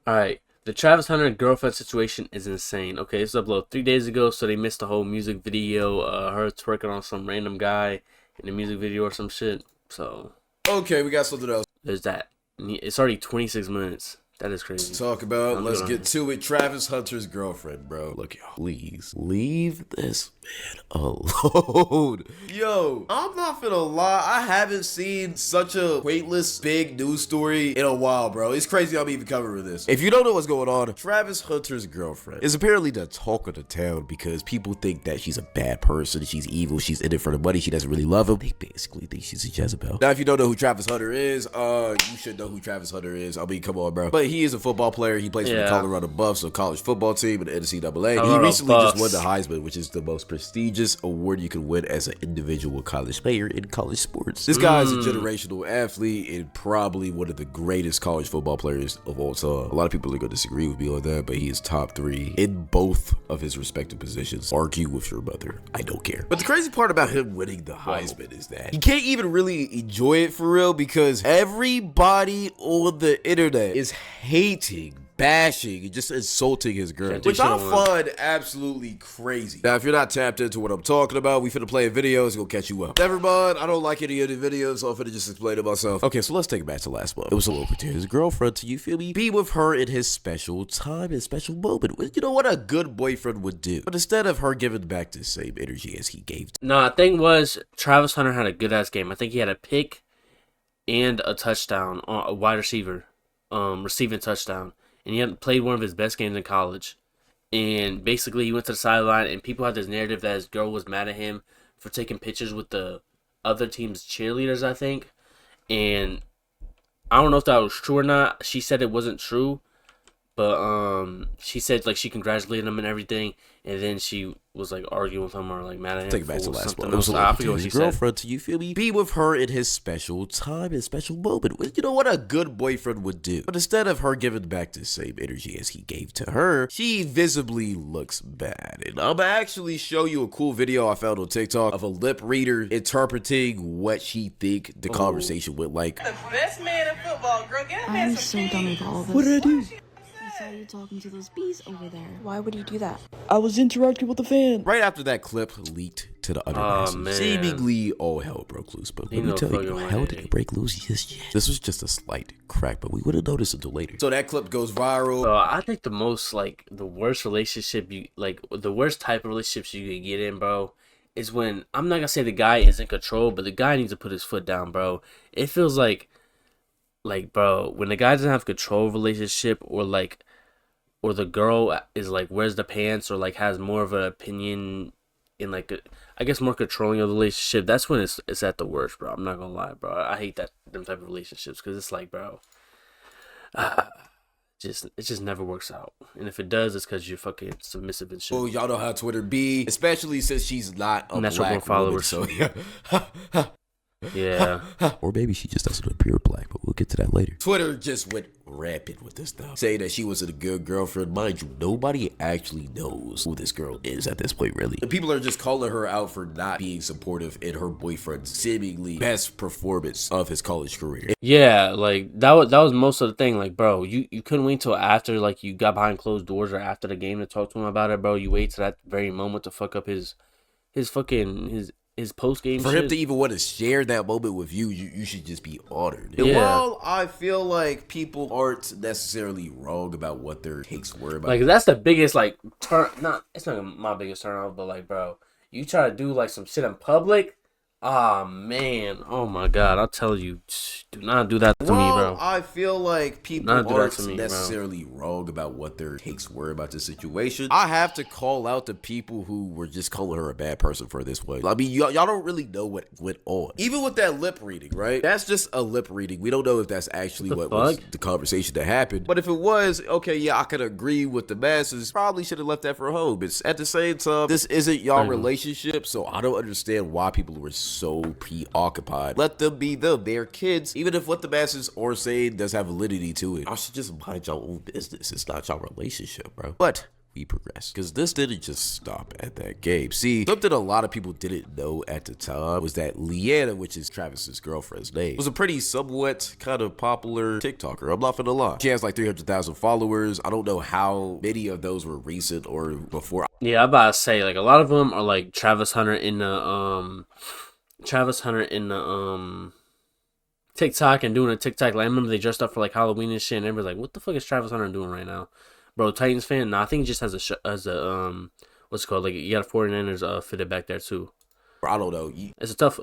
Alright, the Travis Hunter girlfriend situation is insane. Okay, this was uploaded 3 days ago, so they missed the whole music video. Her twerking on some random guy in the music video or some shit. So, Okay, we got something else there's that. It's already 26 minutes. That is crazy. to talk about. I'm Let's good on get it. to it. Travis Hunter's girlfriend, bro. Look, y'all, please leave this man alone. Yo, I'm not finna lie. I haven't seen such a weightless, big news story in a while, bro. It's crazy I'm even covering this. If you don't know what's going on, Travis Hunter's girlfriend is apparently the talk of the town because people think that she's a bad person, she's evil, she's in it for the money, she doesn't really love him. They basically think she's a Jezebel. Now, if you don't know who Travis Hunter is, you should know who Travis Hunter is. I mean, come on, bro. But he is a football player. He plays for the Colorado Buffs, a college football team in the NCAA. He recently just won the Heisman, which is the most prestigious award you can win as an individual college player in college sports. This guy is a generational athlete and probably one of the greatest college football players of all time. A lot of people are going to disagree with me on that, but he is top 3 in both of his respective positions. Argue with your mother. I don't care. But the crazy part about him winning the Heisman is that he can't even really enjoy it for real because everybody on the internet is hating, bashing, and just insulting his girl, which I find absolutely crazy. Now, if you're not tapped into what I'm talking about, we finna play a video. It's gonna catch you up. Never mind, I don't like any of the videos, so I'm finna just explain it myself. Okay, so let's take it back to last month. It was a little to his girlfriend to, you feel me, be with her in his special time and special moment. You know what a good boyfriend would do. But instead of her giving back the same energy as he gave to No, the thing was, Travis Hunter had a good ass game. I think he had a pick and a touchdown on a wide receiver, receiving touchdown. And he had played one of his best games in college. And basically, he went to the sideline, and people had this narrative that his girl was mad at him for taking pictures with the other team's cheerleaders, I think. And I don't know if that was true or not. She said it wasn't true. But she said like she congratulated him and everything, and then she was like arguing with him or like mad at him. take it back to last one. It Else. was I forget what she his girlfriend to, you feel me, be with her in his special time and special moment. You know what a good boyfriend would do. But instead of her giving back the same energy as he gave to her, she visibly looks bad. And I'm gonna actually show you a cool video I found on TikTok of a lip reader interpreting what she think the conversation went like. The best man in football, girl. Get him I'm some so done with all of this. What did I do? I saw you talking to those bees over there. Why would you do that? I was interacting with the fan. Right after that clip leaked to the other masses, seemingly all hell broke loose. But let me tell you, hell didn't break loose just yet. This was just a slight crack, but we wouldn't notice until later. So that clip goes viral. I think the most, like, the worst relationship the worst type of relationships you could get in, bro, is when, I'm not gonna say the guy is in control, but the guy needs to put his foot down, bro. It feels like, bro, when the guy doesn't have control of a relationship, or the girl is like wears the pants, or like has more of an opinion in like I guess more controlling of the relationship, that's when it's at the worst, bro. I'm not gonna lie, bro. I hate them type of relationships because it's like, bro, it just never works out. And if it does, it's because you're fucking submissive and shit. Well, y'all know how Twitter be, especially since she's not a black woman, so yeah. Yeah. Or maybe she just doesn't appear black, but we'll get to that later. Twitter just went rampant with this stuff, saying that she wasn't a good girlfriend. Mind you, nobody actually knows who this girl is at this point, really. And people are just calling her out for not being supportive in her boyfriend's seemingly best performance of his college career. Yeah, like that was most of the thing. Like, bro, you couldn't wait till after like you got behind closed doors or after the game to talk to him about it, bro. You wait till that very moment to fuck up his post game. For him to even want to share that moment with you, you should just be honored. Yeah. And while I feel like people aren't necessarily wrong about what their takes were about, like, that's the biggest like turn. It's not my biggest turn off, but like, bro, you try to do like some shit in public. Ah, man. Oh, my God. I'll tell you. Do not do that to me, bro. I feel like people aren't necessarily wrong about what their takes were about the situation. I have to call out the people who were just calling her a bad person for this one. I mean, y'all don't really know what went on. Even with that lip reading, right? That's just a lip reading. We don't know if that's actually what was the conversation that happened. But if it was, okay, yeah, I could agree with the masses. Probably should have left that for home. But at the same time, this isn't y'all relationship, so I don't understand why people were so preoccupied. Let them be them. They're kids. Even if what the masses are saying does have validity to it, I should just mind your own business. It's not your relationship, bro. But we progress. Because this didn't just stop at that game. See, something a lot of people didn't know at the time was that Leanna, which is Travis's girlfriend's name, was a pretty somewhat kind of popular TikToker. I'm not finna lie. She has like 300,000 followers. I don't know how many of those were recent or before. Yeah, I'm about to say, like, a lot of them are like Travis Hunter in the TikTok and doing a TikTok. Like, I remember they dressed up for like Halloween and shit, and everybody's like, "What the fuck is Travis Hunter doing right now, bro?" Titans fan? Nah, I think he just has a what's it called? Like, you got a 49ers fitted back there too. I don't know. It's a tough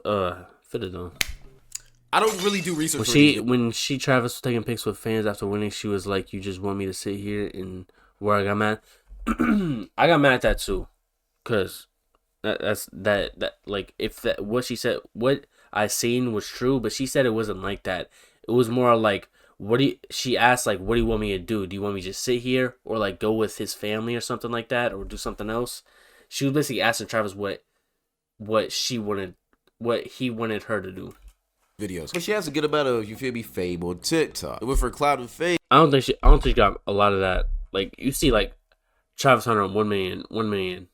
fitted though. I don't really do research. When Travis was taking pics with fans after winning, she was like, "You just want me to sit here and where I got mad." I got mad at that too, cause that's like if that what she said, what I seen was true, but she said it wasn't like that. It was more like, she asked like, what do you want me to do? Do you want me to just sit here or like go with his family or something like that, or do something else? She was basically asking Travis what he wanted her to do. Videos, but she has a good amount of, you feel me, fame on TikTok. And with her clout and fame, I don't think she got a lot of that. Like, you see like Travis Hunter on 1 million,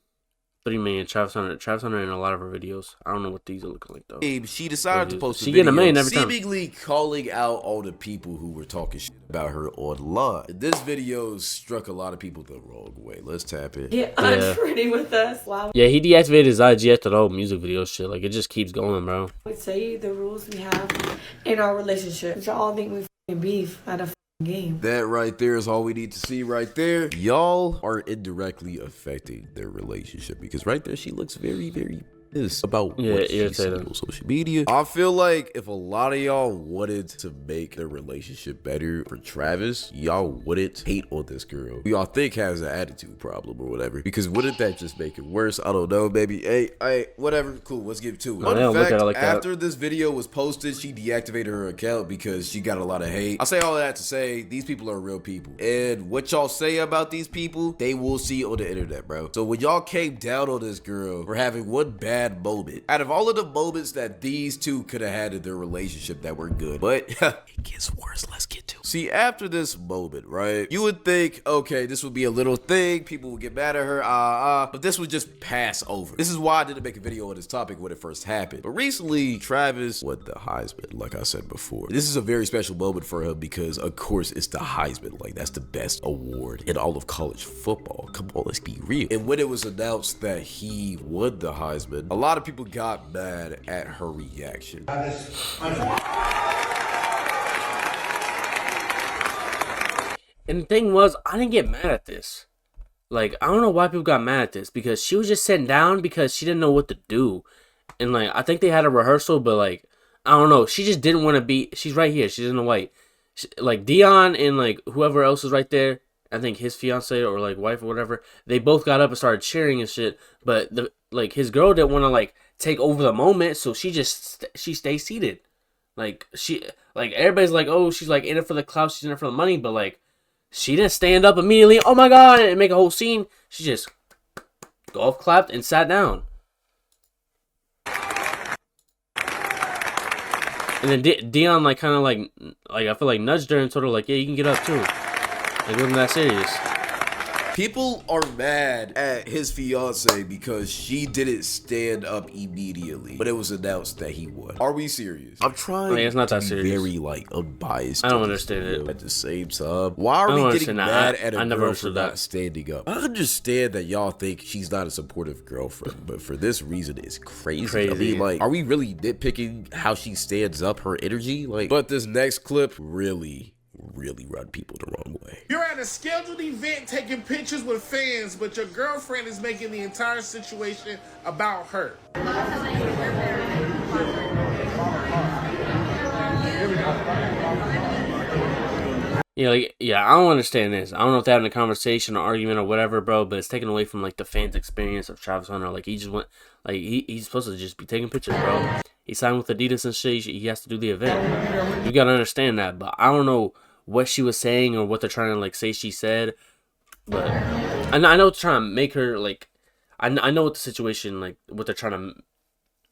3 million, Travis Hunter in a lot of her videos. I don't know what these are looking like though. She decided to post a getting video $1 million every time. seemingly calling out all the people who were talking shit about her online. This video struck a lot of people the wrong way. Let's tap in. Get unfriendly with us. Wow. Yeah, he deactivated his IG after the whole music video shit. Like, it just keeps going, bro. We say the rules we have in our relationship. Y'all think we f***ing beef at a game. That right there is all we need to see right there. Y'all are indirectly affecting their relationship, because right there she looks very, very pissed about what she said on social media. I feel like if a lot of y'all wanted to make their relationship better for Travis, y'all wouldn't hate on this girl who y'all think has an attitude problem or whatever, because wouldn't that just make it worse? I don't know, maybe. Hey, whatever, cool, let's get to it. Fun fact, like after this video was posted, she deactivated her account because she got a lot of hate. I say all of that to say these people are real people, and what y'all say about these people, they will see on the internet, bro. So when y'all came down on this girl for having one bad moment, out of all of the moments that these two could have had in their relationship that were good, but it gets worse. Let's get to it. See, after this moment, right, you would think, okay, this would be a little thing, people would get mad at her, but this would just pass over. This is why I didn't make a video on this topic when it first happened. But recently, Travis won the Heisman, like I said before. This is a very special moment for him because, of course, it's the Heisman. Like, that's the best award in all of college football. Come on, let's be real. And when it was announced that he won the Heisman, a lot of people got mad at her reaction. And the thing was, I didn't get mad at this. Like, I don't know why people got mad at this, because she was just sitting down because she didn't know what to do. And like, I think they had a rehearsal, but like, I don't know. She just didn't want to be. She's right here. She's in the white. Like Dion and like whoever else is right there. I think his fiance or like wife or whatever. They both got up and started cheering and shit. But like his girl didn't want to like take over the moment, so she stayed seated. Like everybody's like, oh, she's like in it for the clout. She's in it for the money. But like, she didn't stand up immediately. Oh my god, and make a whole scene. She just golf clapped and sat down. And then Dion like kind of like I feel like nudged her and told her like, yeah, you can get up too. Like, it wasn't that serious. People are mad at his fiance because she didn't stand up immediately when it was announced that he won. Are we serious? I'm trying it's not that to be serious. very like unbiased. I don't understand it. At the same time, why are we getting mad at a girl for not standing up? I understand that y'all think she's not a supportive girlfriend, but for this reason, it's crazy. I mean, like, are we really nitpicking how she stands up, her energy? Like, but this next clip really run people the wrong way. You're at a scheduled event taking pictures with fans, but your girlfriend is making the entire situation about her. Yeah, I don't understand this. I don't know if they're having a conversation or argument or whatever, bro, but it's taken away from like the fans' experience of Travis Hunter. Like, he just went, like, he's supposed to just be taking pictures, bro. He signed with Adidas and shit. He has to do the event. You gotta understand that, but I don't know what she was saying or what they're trying to like say she said, but I know they're trying to make her like, I know what the situation, like what they're trying to,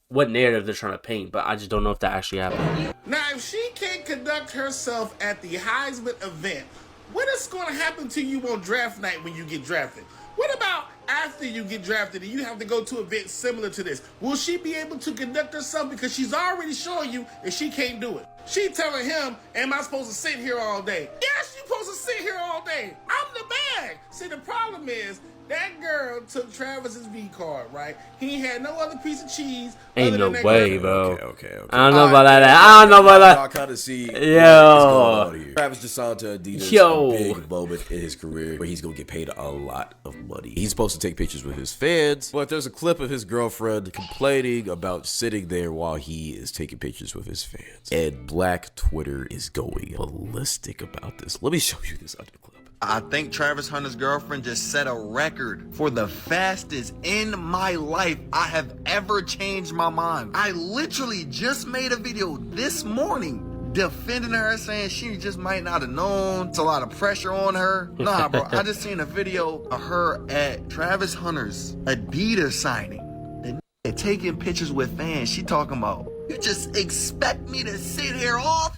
what narrative they're trying to paint, but I just don't know if that actually happened. Now, if she can't conduct herself at the Heisman event, what is going to happen to you on draft night when you get drafted? What about after you get drafted and you have to go to events similar to this? Will she be able to conduct herself? Because she's already showing you that she can't do it. She telling him, am I supposed to sit here all day? Yes, you're supposed to sit here all day. I'm the bag. See, the problem is, that girl took Travis's V card, right? He had no other piece of cheese. Ain't no way, bro. Okay. I don't know about that. I don't know about that. I kind of see what's Yo. going on here. Travis just signed to Adidas. Yo. A big moment in his career where he's gonna get paid a lot of money. He's supposed to take pictures with his fans, but there's a clip of his girlfriend complaining about sitting there while he is taking pictures with his fans. And Black Twitter is going ballistic about this. Let me show you this other clip. I think Travis Hunter's girlfriend just set a record for the fastest in my life I have ever changed my mind. I literally just made a video this morning defending her, saying she just might not have known. It's a lot of pressure on her. Nah, bro, I just seen a video of her at Travis Hunter's Adidas signing. The taking pictures with fans. She talking about, you just expect me to sit here all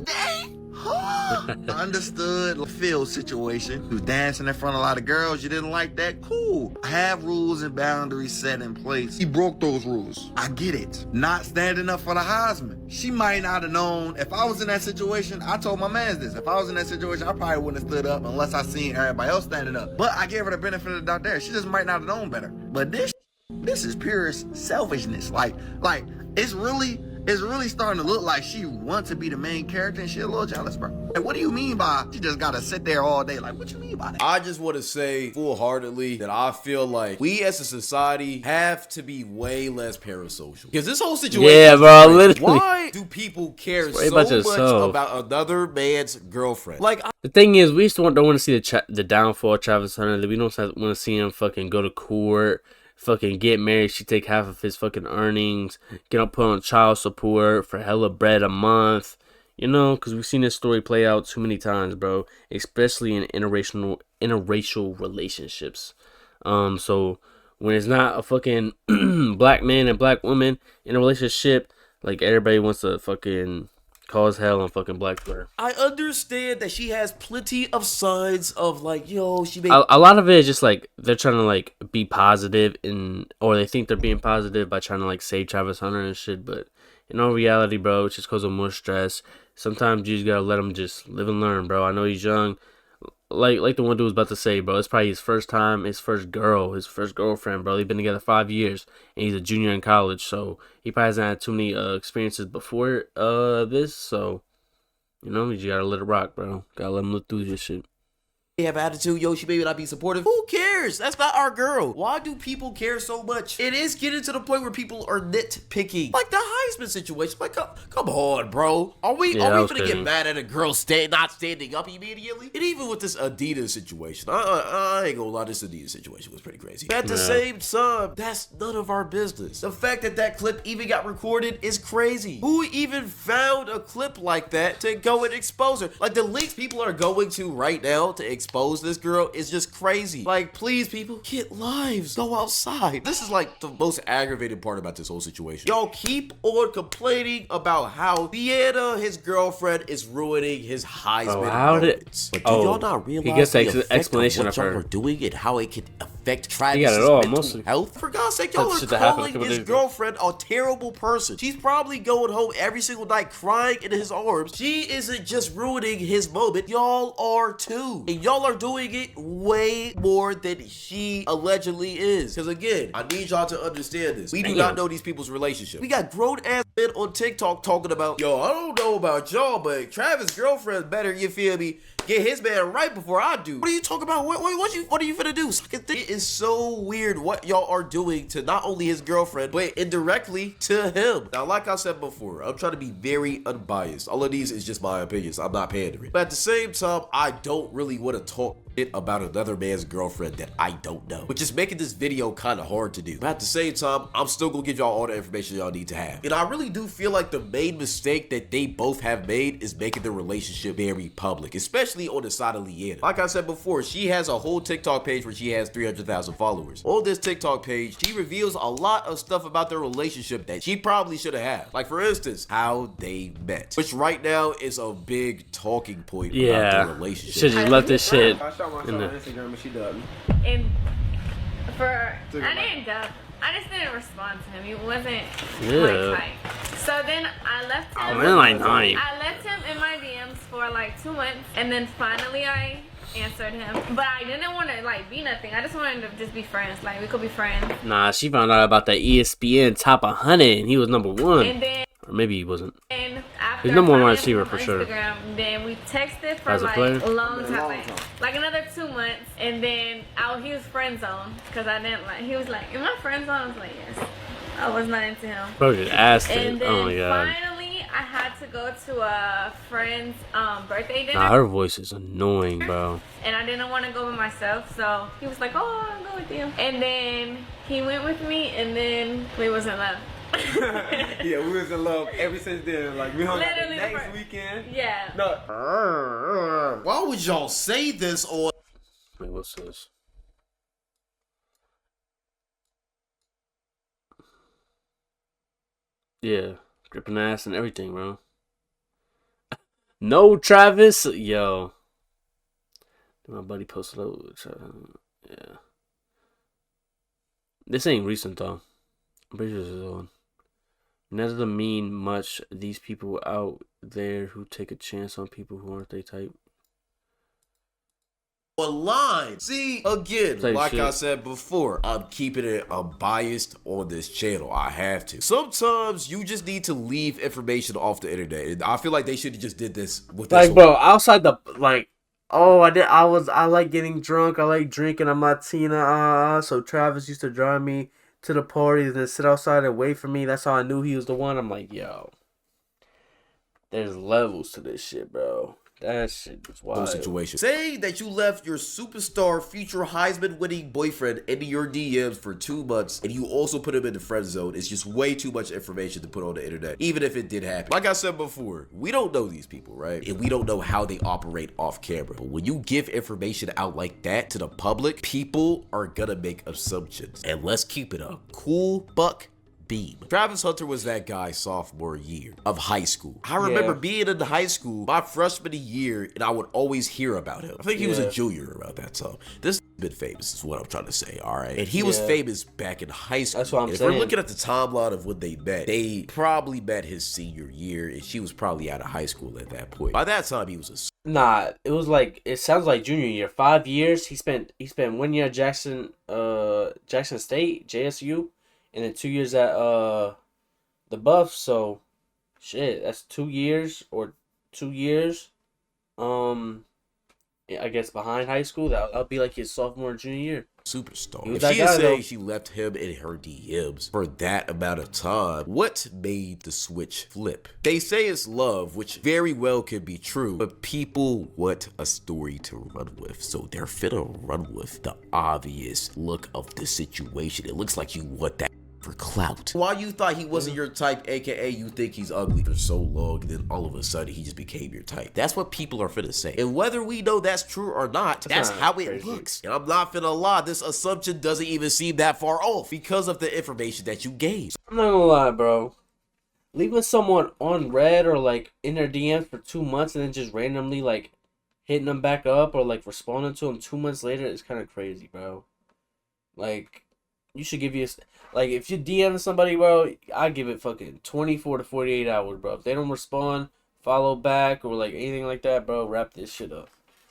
day? I understood Phil's situation. He was dancing in front of a lot of girls. You didn't like that? Cool. I have rules and boundaries set in place. He broke those rules. I get it. Not standing up for the Heisman. She might not have known. If I was in that situation, I told my man this. If I was in that situation, I probably wouldn't have stood up unless I seen everybody else standing up. But I gave her the benefit of the doubt there. She just might not have known better. But this is pure selfishness. Like it's really starting to look like she wants to be the main character and she a little jealous, bro. Like, what do you mean by she just gotta sit there all day? Like, what you mean by that? I just want to say full-heartedly that I feel like we as a society have to be way less parasocial. Because this whole situation, Yeah, bro, literally. why do people care Worry so about much yourself. about another man's girlfriend? Like, The thing is, we just don't want to see the downfall of Travis Hunter. We don't want to see him fucking go to court, fucking get married. She take half of his fucking earnings, get him put on child support for hella bread a month. You know, because we've seen this story play out too many times, bro. Especially in interracial relationships. So when it's not a fucking black man and black woman in a relationship, like everybody wants to fucking cause hell on fucking Black Twitter. I understand that she has plenty of signs of like, yo, she made A lot of it is just like they're trying to like be positive or they think they're being positive by trying to like save Travis Hunter and shit. But in all reality, bro, it's just cause of more stress. Sometimes you just gotta let him just live and learn, bro. I know he's young. Like the one dude was about to say, bro, it's probably his first time, his first girlfriend, bro. They've been together 5 years, and he's a junior in college, so he probably hasn't had too many experiences before this, so, you know, you just gotta let it rock, bro. Gotta let him look through this shit. have attitude, yo, she may not be supportive. Who cares? That's not our girl. Why do people care so much? It is getting to the point where people are nitpicking. Like the Heisman situation. Like, come on, bro. Are we gonna get mad at a girl not standing up immediately? And even with this Adidas situation, I ain't gonna lie, this Adidas situation was pretty crazy. But at the same time, that's none of our business. The fact that that clip even got recorded is crazy. Who even found a clip like that to go and expose her? Like the links people are going to right now to expose this girl is just crazy. Like, please, people, get lives. Go outside. This is like the most aggravated part about this whole situation. Y'all keep on complaining about how Sienna, his girlfriend, is ruining his Heisman moments. But do y'all not realize the effect explanation of what y'all are doing and how it can affect Travis's mental health? For God's sake, y'all are calling his girlfriend a terrible person. She's probably going home every single night crying in his arms. She isn't just ruining his moment. Y'all are too. And y'all are doing it way more than she allegedly is. Because again, I need y'all to understand this. We do not know these people's relationship. We got grown-ass men on TikTok talking about, yo, I don't know about y'all, but Travis' girlfriend better, you feel me, get his man right before I do. What are you talking about? What are you finna do? It is so weird what y'all are doing to not only his girlfriend, but indirectly to him. Now, like I said before, I'm trying to be very unbiased. All of these is just my opinions. I'm not pandering. But at the same time, I don't really want to talk shit about another man's girlfriend that I don't know, which is making this video kind of hard to do. But at the same time, I'm still gonna give y'all all the information y'all need to have. And I really do feel like the main mistake that they both have made is making the relationship very public, especially especially on the side of Leanna. Like I said before, she has a whole TikTok page where she has 300,000 followers. On this TikTok page, she reveals a lot of stuff about their relationship that she probably should have had. Like, for instance, how they met, which right now is a big talking point about their relationship. Should just left this shit. I shot myself on Instagram and she dubbed me. And I didn't dub. I just didn't respond to him. He wasn't my type. So then I left him. I left him in my DMs for like 2 months, and then finally I answered him. But I didn't want to like be nothing. I just wanted to just be friends. Like we could be friends. Nah, she found out about that ESPN top 100, and he was #1. And then, or maybe he wasn't. And after he's #1 receiver for sure. Then we texted for like a long time, like another 2 months, and then he was friend zone because I didn't like. He was like, "Am I friend zone?" I was like, "Yes." I was not into him. Bro just asked it. And then Oh my god. finally, I had to go to a friend's birthday dinner. Nah, her voice is annoying, bro. And I didn't want to go by myself, so he was like, "Oh, I'll go with you." And then he went with me, and then we was in love. Yeah, we was in love ever since then. Like we hung out the Literally next weekend. Yeah. No. Why would y'all say this on? Wait, what's this? Yeah, gripping ass and everything, bro. No, Travis. Yo. My buddy posted up. Yeah. This ain't recent, though. I'm pretty sure this is on. That doesn't mean much. These people out there who take a chance on people who aren't they type. Online. See, again, Same like shit. I said before, I'm keeping it unbiased on this channel. I have to. Sometimes you just need to leave information off the internet. And I feel like they should have just did this with this Like, bro, outside the, like, oh, I like getting drunk. I like drinking. I'm Latina. So Travis used to drive me to the parties and then sit outside and wait for me. That's how I knew he was the one. I'm like, yo, there's levels to this shit, bro. That shit was wild. situation. Say that you left your superstar future Heisman winning boyfriend into your DMs for 2 months and you also put him in the friend zone. It's just way too much information to put on the internet, even if it did happen. Like I said before, we don't know these people, right? And we don't know how they operate off camera. But when you give information out like that to the public, people are gonna make assumptions. And let's keep it a cool buck. Beam. Travis Hunter was that guy sophomore year of high school. I remember being in high school my freshman year and I would always hear about him. I think he was a junior around that time. This been famous is what I'm trying to say, all right? And he was famous back in high school. That's what I'm and saying. If we're looking at the timeline of when they met, they probably met his senior year and she was probably out of high school at that point. By that time, he was a Nah, it was like, it sounds like junior year. 5 years. He spent 1 year at Jackson State, JSU. And then 2 years at the Buffs, so shit, that's 2 years or 2 years. I guess behind high school. That'll be like his sophomore and junior year. Superstar. He was If that she guy, is though. saying she left him in her DMs for that amount of time, what made the switch flip? They say it's love, which very well could be true, but people want a story to run with, so they're finna run with the obvious look of the situation. It looks like you want that for clout. Why you thought he wasn't your type, aka you think he's ugly for so long, and then all of a sudden he just became your type. That's what people are finna say. And whether we know that's true or not, that's how it looks. And I'm not finna lie, this assumption doesn't even seem that far off because of the information that you gave. I'm not gonna lie, bro. Leaving someone on red or like in their DMs for 2 months and then just randomly like hitting them back up or like responding to them 2 months later is kind of crazy, bro. Like, you should give you like, if you DM somebody, bro, I give it fucking 24 to 48 hours, bro. If they don't respond, follow back, or like anything like that, bro, wrap this shit up.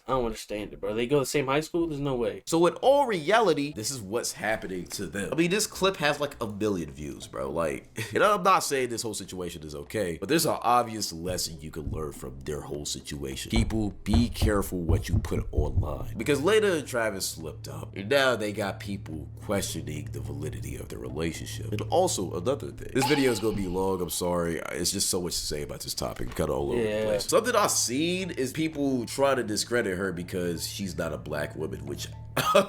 I don't understand it, bro. They go to the same high school? There's no way. So in all reality, this is what's happening to them. I mean, this clip has like 1 million views, bro. Like, and I'm not saying this whole situation is okay, but there's an obvious lesson you can learn from their whole situation. People, be careful what you put online. Because later, Travis slipped up, and now they got people questioning the validity of their relationship. And also, another thing. This video is gonna be long, I'm sorry. It's just so much to say about this topic. I'm kind of all over the place. Something I've seen is people trying to discredit her because she's not a black woman, which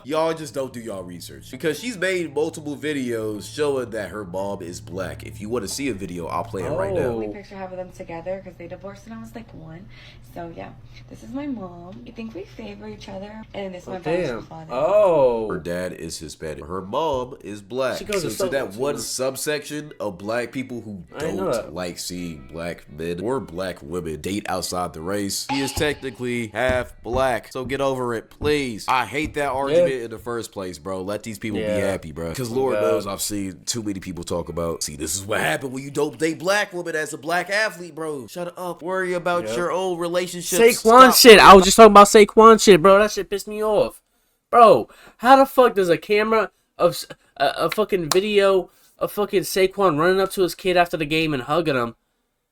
Y'all just don't do y'all research. Because she's made multiple videos showing that her mom is black. If you want to see a video, I'll play it right now. We picture half of them together because they divorced when I was like 1. So yeah, this is my mom. You think we favor each other? And this is my biological father. Oh. Her dad is Hispanic. Her mom is black. She goes so to that one subsection of black people who don't like seeing black men or black women date outside the race, he is technically half black. So get over it, please. I hate that argument in the first place, bro. Let these people be happy, bro. Because Lord knows I've seen too many people talk about, see, this is what happened when you don't date black women as a black athlete, bro. Shut up. Worry about your own relationship. Saquon shit. I was just talking about Saquon shit, bro. That shit pissed me off. Bro, how the fuck does a camera of a fucking video of fucking Saquon running up to his kid after the game and hugging him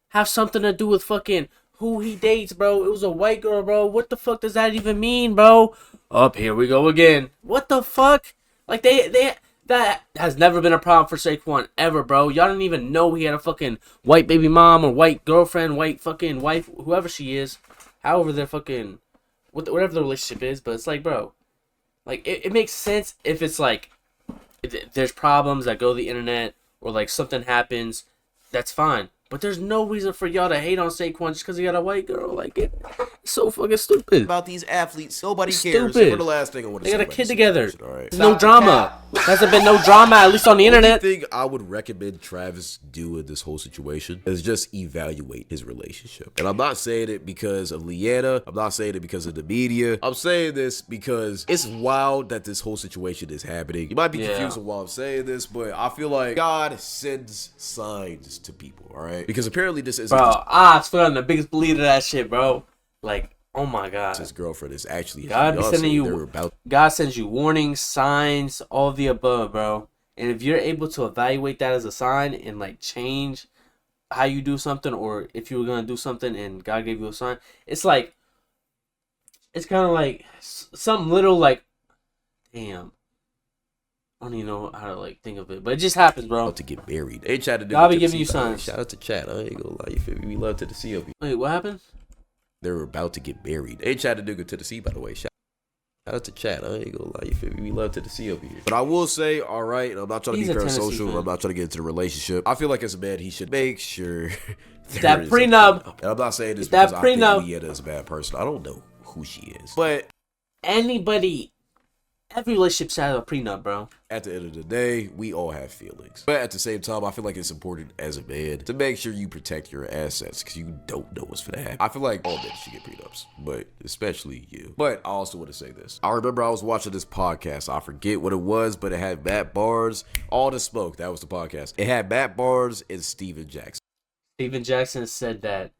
have something to do with fucking who he dates, bro? It was a white girl, bro. What the fuck does that even mean, bro? Up here we go again. What the fuck? Like that has never been a problem for Saquon ever, bro. Y'all didn't even know he had a fucking white baby mom or white girlfriend, white fucking wife, whoever she is. However their fucking, whatever the relationship is. But it's like, bro, like, it makes sense if it's like, there's problems that go to the internet or like something happens. That's fine. But there's no reason for y'all to hate on Saquon just because he got a white girl. Like, it's so fucking stupid. About these athletes, nobody cares. For the last thing I want to say, they got a kid together. All right. There's no drama. Hasn't been no drama, at least on the internet. The thing I would recommend Travis do in this whole situation is just evaluate his relationship. And I'm not saying it because of Leanna. I'm not saying it because of the media. I'm saying this because it's wild that this whole situation is happening. You might be confused on why I'm saying this, but I feel like God sends signs to people, all right? Because apparently this isn't... Bro, I swear I'm the biggest believer of that shit, bro. Like, oh my God. His girlfriend is actually... God sends you warnings, signs, all of the above, bro. And if you're able to evaluate that as a sign and, like, change how you do something, or if you were going to do something and God gave you a sign, it's like... It's kind of like something little, like... Damn. I don't even know how to like think of it, but it just happens, bro. To get married. Hey, Chat, I'll be giving you signs. Shout out to Chat. I ain't gonna lie, you feel me? We love to the sea of you. Wait, what happened? They were about to get married. Hey, Chattanooga to the sea, by the way. Shout out to Chat. I ain't gonna lie, you feel me? We love to the sea over here. But I will say, all right, I'm not trying to be parasocial. I'm not trying to get into the relationship. I feel like as a man, he should make sure that prenup. And I'm not saying this because I think Leanna is a bad person. I don't know who she is, but anybody. Every relationship should have a prenup, bro. At the end of the day, we all have feelings. But at the same time, I feel like it's important as a man to make sure you protect your assets because you don't know what's gonna happen. I feel like all men should get prenups, but especially you. But I also want to say this. I remember I was watching this podcast. I forget what it was, but it had Matt Barnes. All the Smoke, that was the podcast. It had Matt Barnes and Steven Jackson. Steven Jackson said that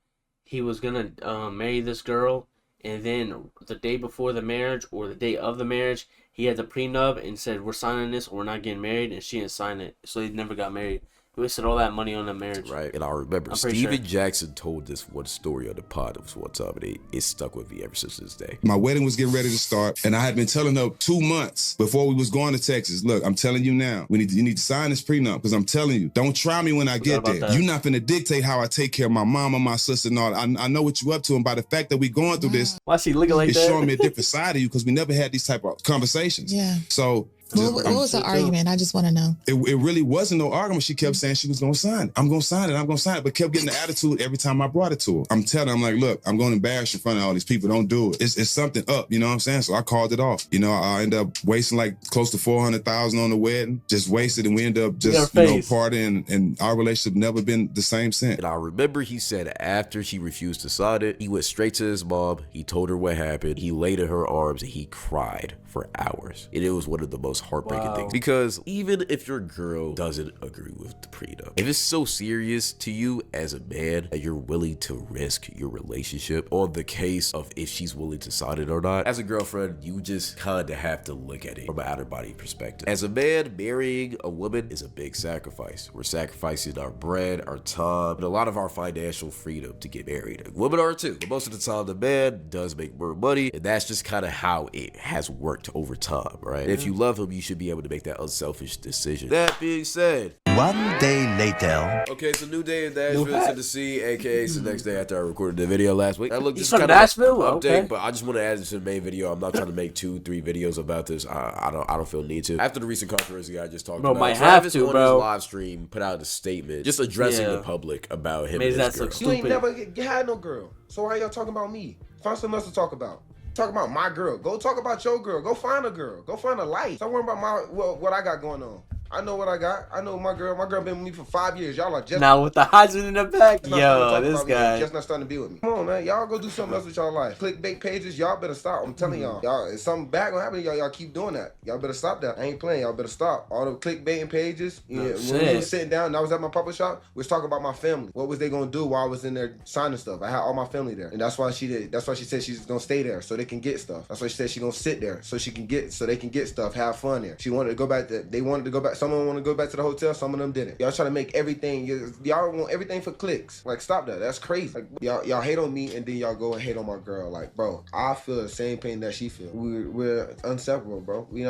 he was gonna marry this girl, and then the day before the marriage or the day of the marriage, he had the prenup and said, we're signing this or we're not getting married, and she didn't sign it. So they never got married. He wasted all that money on the marriage. Right. And I remember Steven Jackson told this one story on the pod one time, and it stuck with me ever since this day. My wedding was getting ready to start, and I had been telling her 2 months before we was going to Texas, look, I'm telling you now, you need to sign this prenup, because I'm telling you, don't try me when I get there. You're not finna dictate how I take care of my mama, my sister, and all. I know what you up to, and by the fact that we going through this, why she looking like it's that? showing me a different side of you, because we never had these type of conversations. Yeah. So what was the argument? I just want to know. It really wasn't no argument. She kept saying she was going to sign it. I'm going to sign it. I'm going to sign it. But kept getting the attitude every time I brought it to her. I'm telling her, I'm like, look, I'm going to embarrass you in front of all these people. Don't do it. It's something up. You know what I'm saying? So I called it off. You know, I ended up wasting like close to $400,000 on the wedding. Just wasted. And we ended up just, partying. And our relationship never been the same since. And I remember he said after she refused to sign it, he went straight to his mom. He told her what happened. He laid in her arms and he cried for hours. And it was one of the most heartbreaking things. Because even if your girl doesn't agree with the prenup, if it's so serious to you as a man that you're willing to risk your relationship on the case of if she's willing to sign it or not, as a girlfriend, you just kind of have to look at it from an outer body perspective. As a man, marrying a woman is a big sacrifice. We're sacrificing our bread, our time, and a lot of our financial freedom to get married. Women are too, but most of the time the man does make more money, and that's just kind of how it has worked over time, right? And if you love him, him, you should be able to make that unselfish decision. That being said, 1 day later. okay, so new day in Nashville, Tennessee, aka it's the next day after I recorded the video last week. Now look, this He's is from kind Nashville? of update, Okay. but I just want to add this to the main video. I'm not trying to make 2-3 videos about this. I don't feel need to. After the recent controversy I just talked about, might Travis have to, on bro. his live stream put out a statement just addressing the public about him and his girl. You ain't never had no girl, so why y'all talking about me? Find something else to talk about. Talk about my girl. Go talk about your girl. Go find a girl. Go find a life. Stop worrying about what I got going on. I know what I got. I know my girl. My girl been with me for 5 years. Y'all are just now with the Heisman in the back. Yo, this guy. Just not starting to be with me. Come on, man. Y'all go do something else with y'all life. Clickbait pages. Y'all better stop. I'm telling y'all. Y'all, if something bad gonna happen to y'all, y'all keep doing that. Y'all better stop that. I ain't playing. Y'all better stop. All the clickbaiting pages. When we was sitting down and I was at my papa shop, we was talking about my family. What was they gonna do while I was in there signing stuff? I had all my family there. And that's why she did. That's why she said she's gonna stay there so they can get stuff. That's why she said she's gonna sit there so they can get stuff, have fun there. She wanted to go back they wanted to go back. Someone wanted to go back to the hotel, some of them didn't. Y'all trying to make everything, y'all want everything for clicks. Like, stop that. That's crazy. Like, y'all hate on me and then y'all go and hate on my girl. Like, bro, I feel the same pain that she feel. We're inseparable, bro. We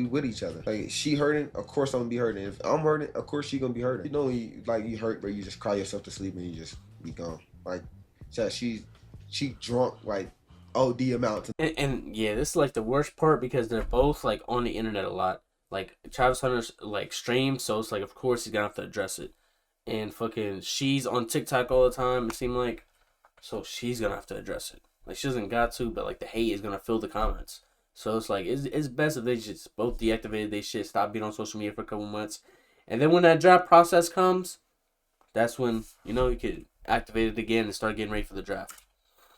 with each other. Like, she hurting, of course I'm gonna be hurting. If I'm hurting, of course she gonna be hurting. You know, you hurt, but you just cry yourself to sleep and you just be gone. Like, she drunk, like, OD amounts. And yeah, this is like the worst part because they're both like on the internet a lot. Like, Travis Hunter's like streams, so it's like, of course he's gonna have to address it. And fucking, she's on TikTok all the time, it seemed like, so she's gonna have to address it. Like, she doesn't got to, but like the hate is gonna fill the comments. So it's like, it's best if they just both deactivated they shit, stop being on social media for a couple months. And then when that draft process comes, that's when, you know, you could activate it again and start getting ready for the draft.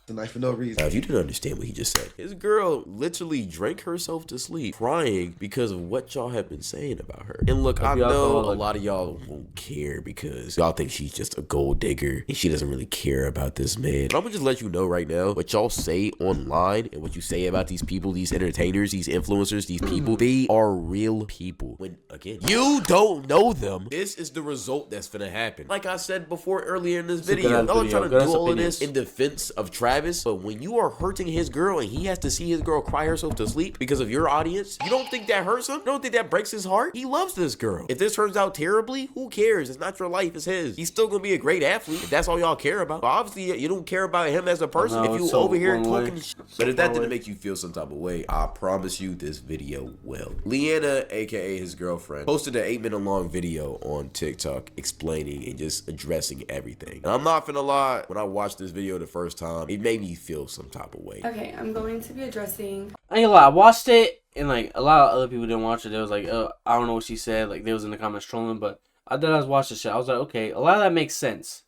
Tonight for no reason. Now, if you didn't understand what he just said, his girl literally drank herself to sleep crying because of what y'all have been saying about her. And look, I know a lot of y'all won't care because y'all think she's just a gold digger and she doesn't really care about this man. But I'm gonna just let you know right now, what y'all say online and what you say about these people, these entertainers, these influencers, these people, they are real people. When, again, you don't know them, this is the result that's gonna happen. Like I said before earlier in this video, I'm trying to do all of this in defense of Travis, but when you are hurting his girl and he has to see his girl cry herself to sleep because of your audience, you don't think that hurts him? You don't think that breaks his heart? He loves this girl. If this turns out terribly, who cares? It's not your life, it's his. He's still gonna be a great athlete if that's all y'all care about. But obviously, you don't care about him as a person. If you over here talking shit. But if that didn't make you feel some type of way, I promise you this video will. Leanna, aka his girlfriend, posted an 8-minute long video on TikTok explaining and just addressing everything. And I'm not finna lie, when I watched this video the first time, it made me feel some type of way. Okay, I'm going to be addressing. I ain't gonna lie, I watched it and like a lot of other people didn't watch it. They was like, I don't know what she said. Like, they was in the comments trolling, but I was watching shit. I was like, okay, a lot of that makes sense.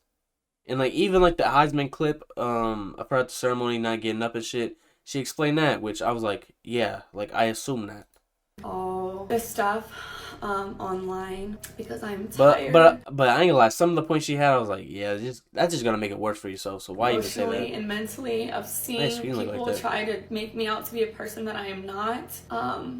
And like, even like the Heisman clip, about the ceremony not getting up and shit, she explained that, which I was like, yeah, like I assume that. All this stuff online because I'm tired. But I ain't gonna lie, some of the points she had, I was like, yeah, that's just gonna make it worse for yourself. So why even say that? Emotionally and mentally, of seeing people try to make me out to be a person that I am not.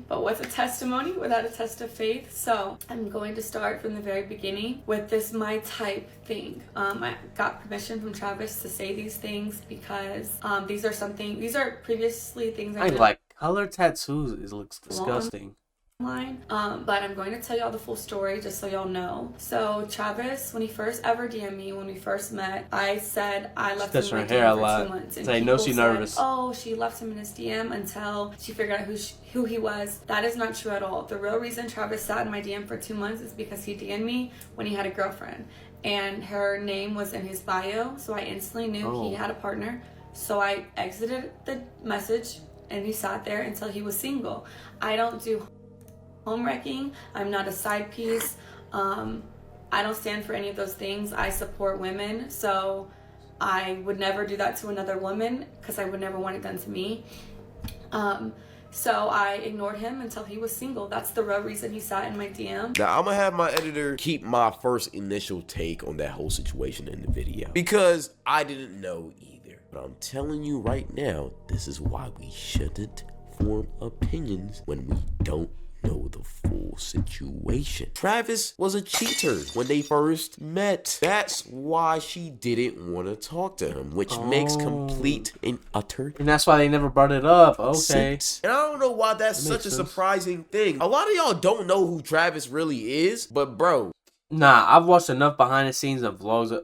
But with a testimony, without a test of faith. So I'm going to start from the very beginning with this my type thing. I got permission from Travis to say these things because these are previously things I did. like color tattoos. It looks disgusting. Line. But I'm going to tell y'all the full story just so y'all know. So Travis, when he first ever DM'd me, when we first met, I said I left him in my DM for 2 months. And I know she's nervous. Oh, she left him in his DM until she figured out who he was. That is not true at all. The real reason Travis sat in my DM for 2 months is because he DM'd me when he had a girlfriend. And her name was in his bio, so I instantly knew he had a partner. So I exited the message and he sat there until he was single. I don't do home wrecking. I'm not a side piece. I don't stand for any of those things. I support women, so I would never do that to another woman because I would never want it done to me. So I ignored him until he was single. That's the real reason he sat in my DM. Now, I'm gonna have my editor keep my first initial take on that whole situation in the video because I didn't know either. But I'm telling you right now, this is why we shouldn't form opinions when we don't know the full situation. Travis was a cheater when they first met. That's why she didn't want to talk to him, which makes complete and utter and that's why they never brought it up. Okay. sense. And I don't know why that's such a surprising thing. A lot of y'all don't know who Travis really is, but bro. Nah, I've watched enough behind the scenes of vlogs.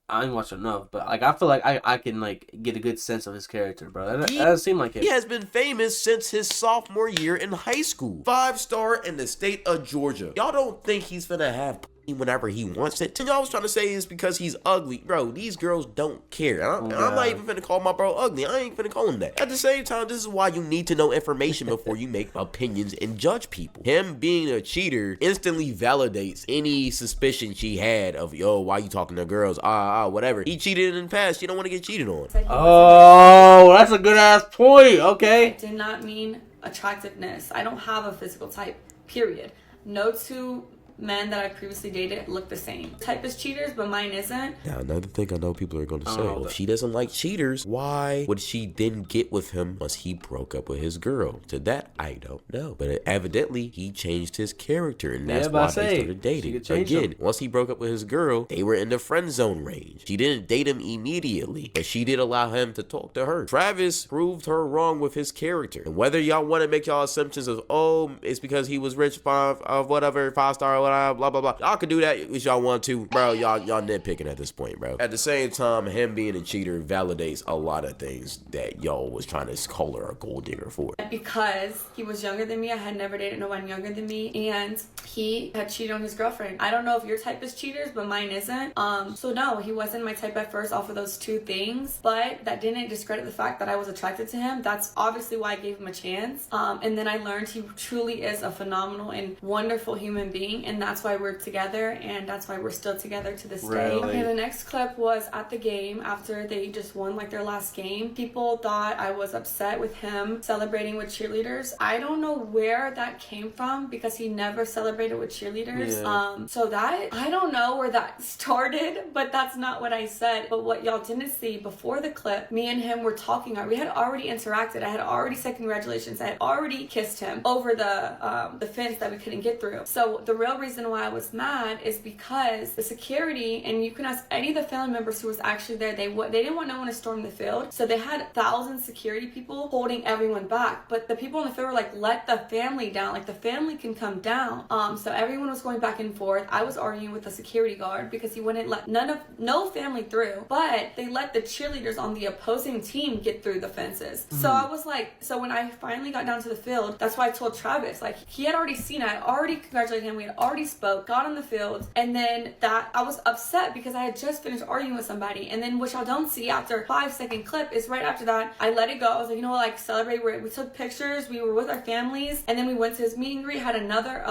I didn't watch enough, but like I feel like I can like get a good sense of his character, bro. That doesn't seem like him. He has been famous since his sophomore year in high school. 5-star in the state of Georgia. Y'all don't think he's finna have whenever he wants it? And y'all was trying to say is because he's ugly. Bro, these girls don't care. I'm not even finna call my bro ugly. I ain't finna call him that. At the same time, this is why you need to know information before you make opinions and judge people. Him being a cheater instantly validates any suspicion she had of, yo, why you talking to girls? Whatever. He cheated in the past. You don't want to get cheated on. Oh, that's a good ass point. Okay. I did not mean attractiveness. I don't have a physical type, period. No two men that I previously dated look the same. Type is cheaters, but mine isn't. Now, another thing I know people are going to say, well, if she doesn't like cheaters, why would she then get with him once he broke up with his girl? To that, I don't know. But evidently, he changed his character, and that's why they started dating. Again, once he broke up with his girl, they were in the friend zone range. She didn't date him immediately, but she did allow him to talk to her. Travis proved her wrong with his character. And whether y'all want to make y'all assumptions of, oh, it's because he was rich, whatever, 5-star, blah, blah, blah. Y'all can do that if y'all want to. Bro, y'all nitpicking at this point, bro. At the same time, him being a cheater validates a lot of things that y'all was trying to call her a gold digger for. Because he was younger than me, I had never dated no one younger than me, and he had cheated on his girlfriend. I don't know if your type is cheaters, but mine isn't. So no, he wasn't my type at first off of those two things, but that didn't discredit the fact that I was attracted to him. That's obviously why I gave him a chance. And then I learned he truly is a phenomenal and wonderful human being, and that's why we're together, and that's why we're still together to this day. Okay, the next clip was at the game after they just won like their last game. People thought I was upset with him celebrating with cheerleaders. I don't know where that came from because he never celebrated with cheerleaders. So that, I don't know where that started, but that's not what I said. But what y'all didn't see before the clip, me and him were talking. We had already interacted. I had already said congratulations. I had already kissed him over the fence that we couldn't get through. So the real reason why I was mad is because the security, and you can ask any of the family members who was actually there, they didn't want no one to storm the field, so they had 1,000 security people holding everyone back. But the people in the field were like, let the family down, like the family can come down. So everyone was going back and forth. I was arguing with the security guard because he wouldn't let no family through, but they let the cheerleaders on the opposing team get through the fences. So I was like, so when I finally got down to the field, that's why I told Travis, like, he had already seen it, I already congratulated him, we had already spoke, got on the field, and then that I was upset because I had just finished arguing with somebody. And then what y'all don't see after a 5-second clip is right after that I let it go. I was like, you know what, like, celebrate. We took pictures, we were with our families, and then we went to his meet and greet, had another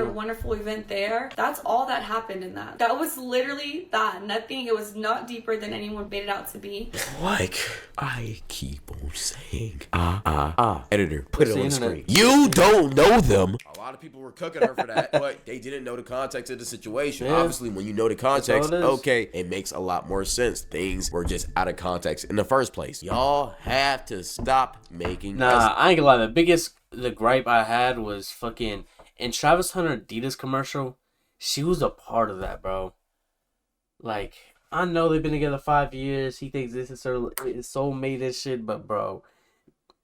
wonderful event there. That's all that happened in that. That was literally that. Nothing. It was not deeper than anyone made it out to be. Like I keep on saying, editor, put it on the screen. You don't know them. A lot of people were cooking her for that, but they didn't know the context of the situation. Obviously, when you know the context, okay, it makes a lot more sense. Things were just out of context in the first place. Y'all have to stop making. I ain't gonna lie. The gripe I had was fucking in Travis Hunter Adidas commercial. She was a part of that, bro. Like, I know they've been together 5 years. He thinks this is his soulmate and shit, but bro,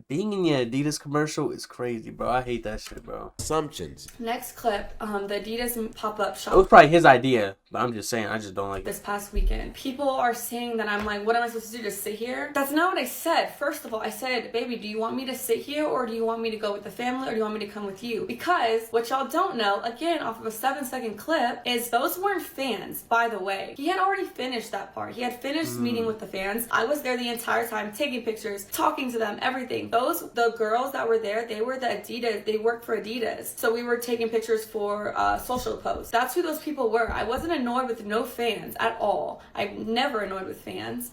being in your Adidas commercial is crazy, bro. I hate that shit, bro. Assumptions. Next clip, the Adidas pop-up shop. It was probably his idea, but I'm just saying, I just don't like it. This past weekend, people are saying that I'm like, what am I supposed to do, just sit here? That's not what I said. First of all, I said, baby, do you want me to sit here, or do you want me to go with the family, or do you want me to come with you? Because what y'all don't know, again, off of a 7-second clip, is those weren't fans, by the way. He had already finished that part. He had finished meeting with the fans. I was there the entire time, taking pictures, talking to them, everything. The girls that were there, they were the Adidas, they worked for Adidas. So we were taking pictures for social posts. That's who those people were. I wasn't annoyed with no fans at all. I'm never annoyed with fans.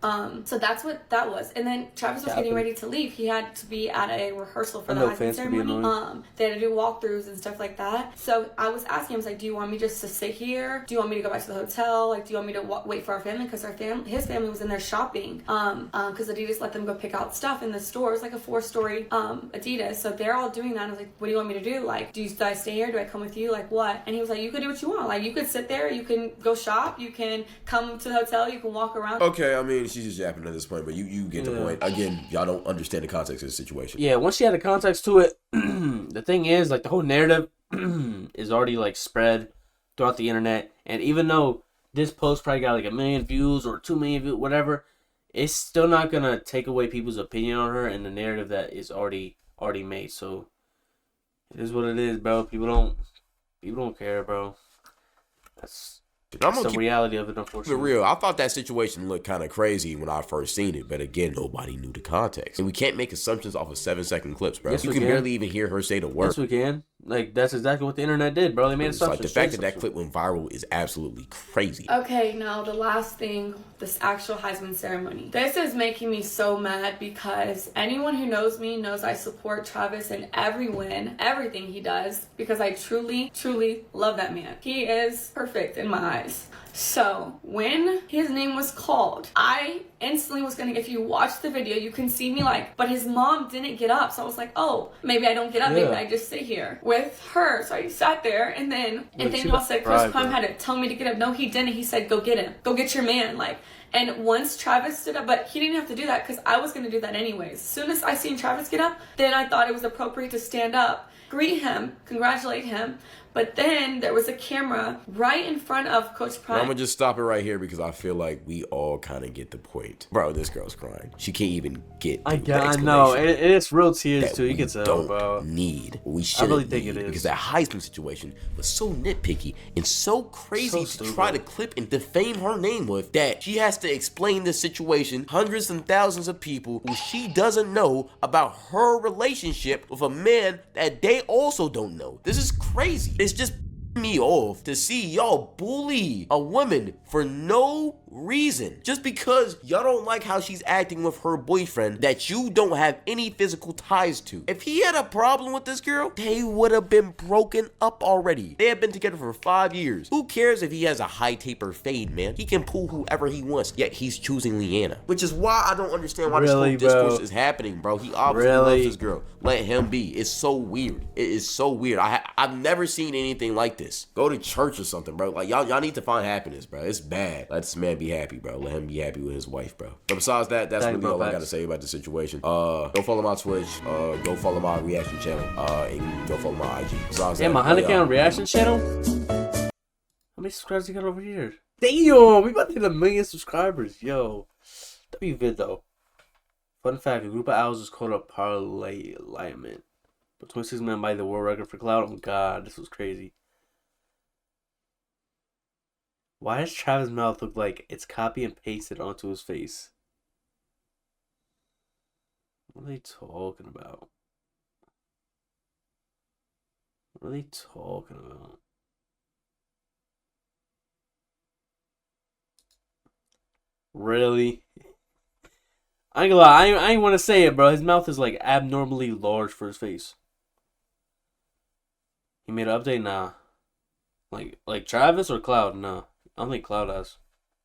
So that's what that was. And then Travis was getting ready to leave. He had to be at a rehearsal for the Heisman ceremony. They had to do walkthroughs and stuff like that. So I was asking him, I was like, do you want me just to sit here? Do you want me to go back to the hotel? Like, do you want me to wait for our family? Because his family was in there shopping. Because Adidas let them go pick out stuff in the store. It was like a 4-store story Adidas. So they're all doing that. And I was like, what do you want me to do? Like, do I stay here? Do I come with you? Like, what? And he was like, you can do what you want. Like, you could sit there, you can go shop, you can come to the hotel, you can walk around. Okay, I mean, she's just yapping at this point, but you get the point. Again, y'all don't understand the context of the situation. Yeah, once she had a context to it, the thing is, like, the whole narrative is already, like, spread throughout the internet. And even though this post probably got, like, 1 million views or 2 million views, whatever, it's still not going to take away people's opinion on her and the narrative that is already made. So, it is what it is, bro. People don't care, bro. That's the reality of it, unfortunately. For real, I thought that situation looked kind of crazy when I first seen it, but again, nobody knew the context. And we can't make assumptions off of 7-second clips, bro. Yes, you can barely even hear her say the word. Yes, we can. Like, that's exactly what the internet did, bro. They made assumptions. Like, the fact that that clip went viral is absolutely crazy. Okay, now the last thing, this actual Heisman ceremony. This is making me so mad because anyone who knows me knows I support Travis in every win, everything he does, because I truly, truly love that man. He is perfect in my eyes. So when his name was called, I instantly was gonna, if you watch the video, you can see me like, but his mom didn't get up. So I was like, oh, maybe I don't get up, maybe I just sit here with her. So I sat there, and then y'all said Coach Prime had to tell me to get up. No, he didn't. He said, go get him. Go get your man. Like, and once Travis stood up, but he didn't have to do that because I was gonna do that anyways. As soon as I seen Travis get up, then I thought it was appropriate to stand up, greet him, congratulate him. But then there was a camera right in front of Coach Prime. I'm gonna just stop it right here because I feel like we all kind of get the point. Bro, this girl's crying. She can't even get I know. It's real tears too. You can tell, bro. We shouldn't really think it is. Because that Heisman situation was so nitpicky and so crazy to try to clip and defame her name with that she has to explain this situation hundreds and thousands of people who she doesn't know about her relationship with a man that they also don't know. This is crazy. It's just me off to see y'all bully a woman for no reason just because y'all don't like how she's acting with her boyfriend that you don't have any physical ties to. If he had a problem with this girl, they would have been broken up already. They have been together for 5 years. Who cares if he has a high taper fade, man? He can pull whoever he wants, yet he's choosing Leanna, which is why I don't understand why this whole discourse is happening, bro. He obviously loves this girl. Let him be. It's so weird. It is so weird. I've never seen anything like this. Go to church or something, bro. Like, y'all need to find happiness, bro. It's bad. Let this man be happy, bro. Let him be happy with his wife, bro. But besides that, that's really all I gotta say about the situation. Go follow my Twitch. Go follow my reaction channel. And go follow my IG. Besides my 100K reaction channel? How many subscribers you got over here? Damn, we about to hit 1 million subscribers, yo. That'd be vid though. Fun fact: a group of owls is called a parlay alignment. But 26 men by the world record for cloud. Oh my god, this was crazy. Why does Travis' mouth look like it's copy and pasted onto his face? What are they talking about? What are they talking about? Really? I ain't gonna lie, I ain't want to say it, bro. His mouth is like abnormally large for his face. He made an update? Nah. Like Travis or Cloud? Nah. I don't think Cloud has.